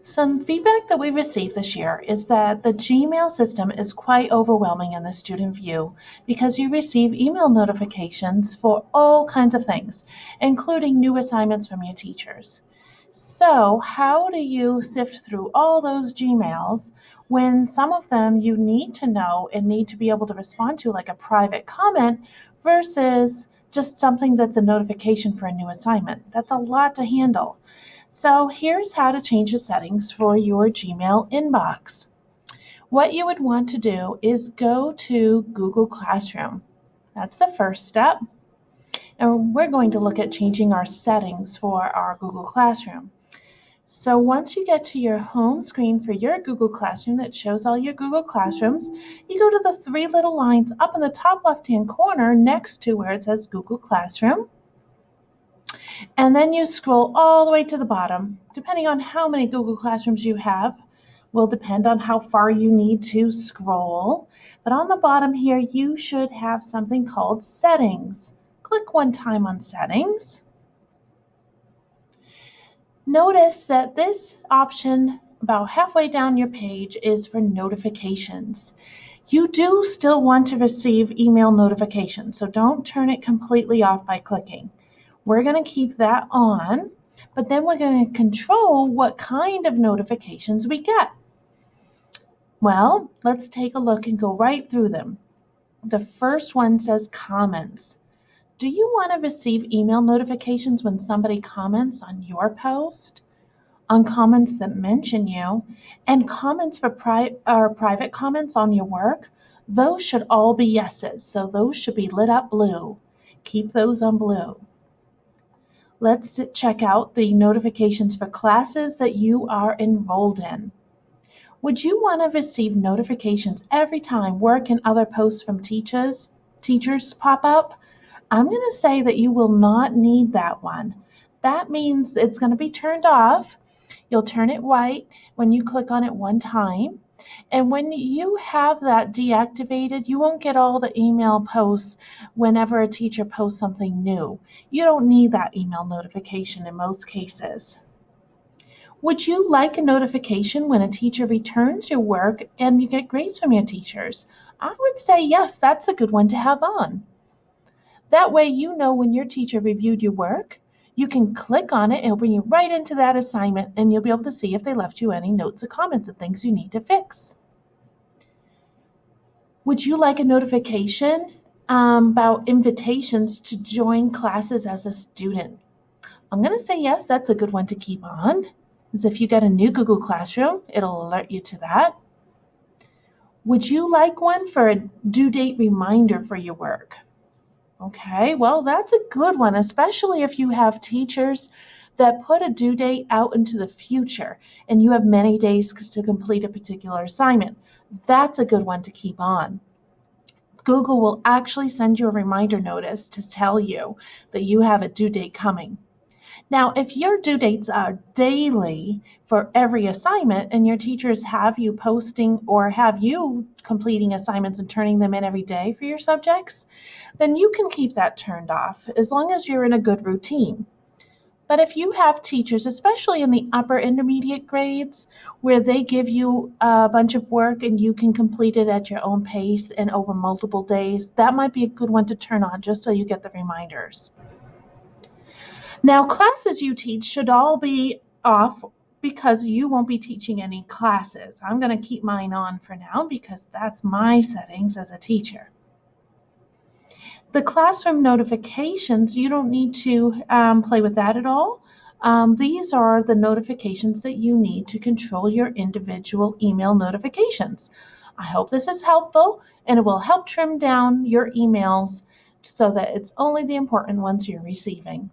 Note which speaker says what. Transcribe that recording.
Speaker 1: Some feedback that we received this year is that the Gmail system is quite overwhelming in the student view because you receive email notifications for all kinds of things, including new assignments from your teachers. So, how do you sift through all those Gmails when some of them you need to know and need to be able to respond to, like a private comment, versus just something that's a notification for a new assignment? That's a lot to handle. So here's how to change the settings for your Gmail inbox. What you would want to do is go to Google Classroom. That's the first step. And we're going to look at changing our settings for our Google Classroom. So once you get to your home screen for your Google Classroom that shows all your Google Classrooms, you go to the three little lines up in the top left-hand corner next to where it says Google Classroom. And then you scroll all the way to the bottom. Depending on how many Google Classrooms you have, will depend on how far you need to scroll. But on the bottom here, you should have something called Settings. Click one time on Settings. Notice that this option about halfway down your page is for notifications. You do still want to receive email notifications, so don't turn it completely off by clicking. We're going to keep that on, but then we're going to control what kind of notifications we get. Well, let's take a look and go right through them. The first one says comments. Do you want to receive email notifications when somebody comments on your post, on comments that mention you, and comments for private comments on your work? Those should all be yeses, so those should be lit up blue. Keep those on blue. Let's check out the notifications for classes that you are enrolled in. Would you want to receive notifications every time work and other posts from teachers pop up? I'm going to say that you will not need that one. That means it's going to be turned off. You'll turn it white when you click on it one time. And when you have that deactivated, you won't get all the email posts whenever a teacher posts something new. You don't need that email notification in most cases. Would you like a notification when a teacher returns your work and you get grades from your teachers? I would say yes, that's a good one to have on. That way you know when your teacher reviewed your work. You can click on it, it'll bring you right into that assignment, and you'll be able to see if they left you any notes or comments and things you need to fix. Would you like a notification about invitations to join classes as a student? I'm going to say yes, that's a good one to keep on, because if you get a new Google Classroom, it'll alert you to that. Would you like one for a due date reminder for your work? Okay, well, that's a good one, especially if you have teachers that put a due date out into the future and you have many days to complete a particular assignment. That's a good one to keep on. Google will actually send you a reminder notice to tell you that you have a due date coming. Now, if your due dates are daily for every assignment and your teachers have you posting or have you completing assignments and turning them in every day for your subjects, then you can keep that turned off as long as you're in a good routine. But if you have teachers, especially in the upper intermediate grades, where they give you a bunch of work and you can complete it at your own pace and over multiple days, that might be a good one to turn on just so you get the reminders. Now, classes you teach should all be off because you won't be teaching any classes. I'm going to keep mine on for now because that's my settings as a teacher. The classroom notifications, you don't need to play with that at all. These are the notifications that you need to control your individual email notifications. I hope this is helpful and it will help trim down your emails so that it's only the important ones you're receiving.